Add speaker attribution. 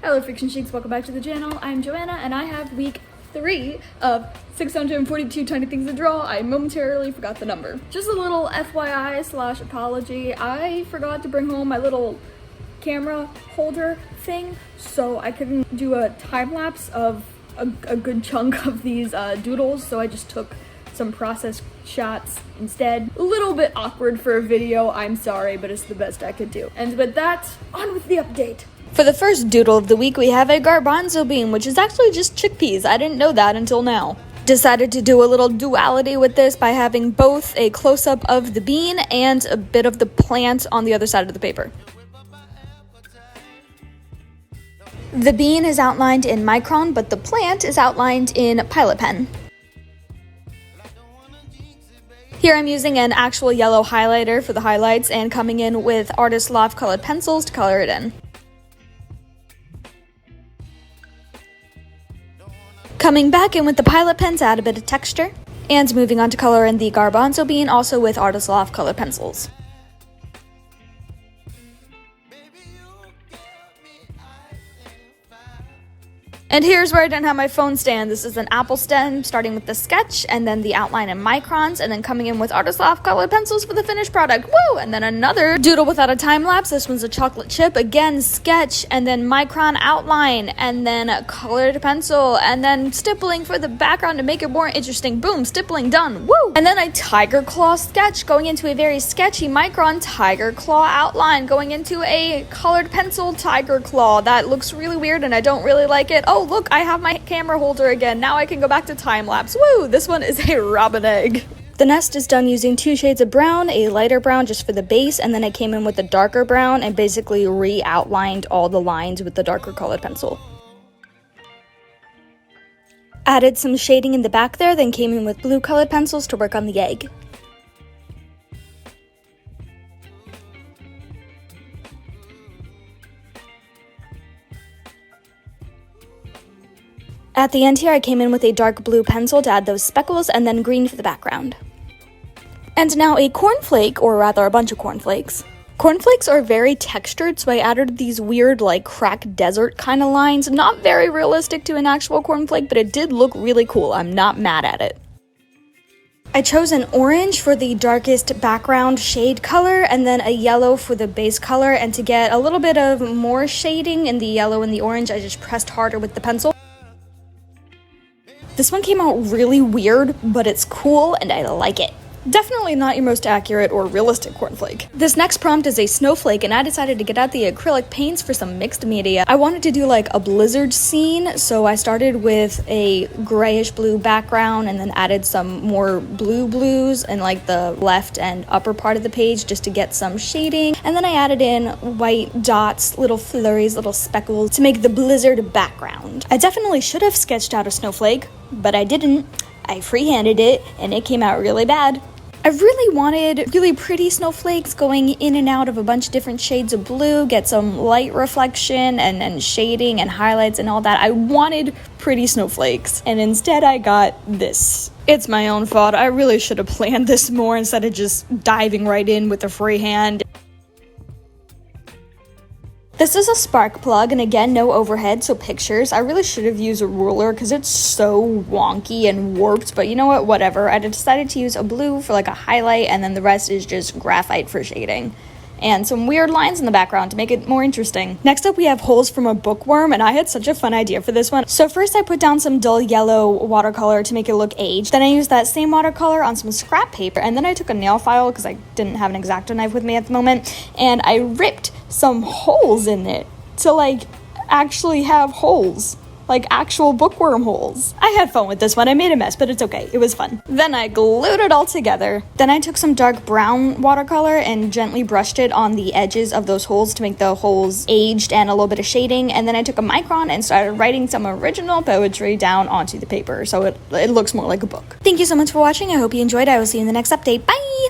Speaker 1: Hello Fiction Sheiks, welcome back to the channel. I'm Joanna and I have week 3 of 642 Tiny Things to Draw. I momentarily forgot the number. Just a little FYI / apology. I forgot to bring home my little camera holder thing, so I couldn't do a time lapse of a good chunk of these doodles, so I just took some process shots instead. A little bit awkward for a video, I'm sorry, but it's the best I could do. And with that, on with the update. For the first doodle of the week, we have a garbanzo bean, which is actually just chickpeas. I didn't know that until now. Decided to do a little duality with this by having both a close-up of the bean and a bit of the plant on the other side of the paper. The bean is outlined in micron, but the plant is outlined in Pilot Pen. Here I'm using an actual yellow highlighter for the highlights and coming in with Artist Loft colored pencils to color it in. Coming back in with the Pilot Pen to add a bit of texture, and moving on to color in the garbanzo bean, also with Artist Loft colored pencils. And here's where I didn't have my phone stand. This is an apple stem, starting with the sketch, and then the outline in microns, and then coming in with Artist Loft colored pencils for the finished product. Woo! And then another doodle without a time lapse. This one's a chocolate chip. Again, sketch, and then micron outline, and then a colored pencil, and then stippling for the background to make it more interesting. Boom, stippling done. Woo! And then a tiger claw sketch, going into a very sketchy micron tiger claw outline, going into a colored pencil tiger claw. That looks really weird, and I don't really like it. Oh, look, I have my camera holder again. Now I can go back to time-lapse. Woo! This one is a robin egg. The nest is done using 2 shades of brown, a lighter brown just for the base, and then I came in with a darker brown and basically re-outlined all the lines with the darker colored pencil. Added some shading in the back there, then came in with blue colored pencils to work on the egg. At the end here, I came in with a dark blue pencil to add those speckles, and then green for the background. And now a cornflake, or rather a bunch of cornflakes. Cornflakes are very textured, so I added these weird, like, cracked desert kind of lines. Not very realistic to an actual cornflake, but it did look really cool. I'm not mad at it. I chose an orange for the darkest background shade color, and then a yellow for the base color, and to get a little bit of more shading in the yellow and the orange, I just pressed harder with the pencil. This one came out really weird, but it's cool and I like it. Definitely not your most accurate or realistic cornflake. This next prompt is a snowflake, and I decided to get out the acrylic paints for some mixed media. I wanted to do like a blizzard scene, so I started with a grayish blue background and then added some more blues in like the left and upper part of the page just to get some shading. And then I added in white dots, little flurries, little speckles to make the blizzard background. I definitely should have sketched out a snowflake, but I didn't. I freehanded it and it came out really bad. I really wanted really pretty snowflakes going in and out of a bunch of different shades of blue, get some light reflection and shading and highlights and all that. I wanted pretty snowflakes, and instead I got this. It's my own fault. I really should have planned this more instead of just diving right in with a free hand. This is a spark plug, and again, no overhead, so pictures. I really should have used a ruler because it's so wonky and warped, but you know what, whatever. I decided to use a blue for like a highlight, and then the rest is just graphite for shading. And some weird lines in the background to make it more interesting. Next up, we have holes from a bookworm, and I had such a fun idea for this one. So first I put down some dull yellow watercolor to make it look aged. Then I used that same watercolor on some scrap paper, and then I took a nail file because I didn't have an X-Acto knife with me at the moment, and I ripped some holes in it to like actually have holes. Like actual bookworm holes. I had fun with this one. I made a mess, but it's okay. It was fun. Then I glued it all together. Then I took some dark brown watercolor and gently brushed it on the edges of those holes to make the holes aged and a little bit of shading. And then I took a micron and started writing some original poetry down onto the paper so it looks more like a book. Thank you so much for watching. I hope you enjoyed. I will see you in the next update. Bye!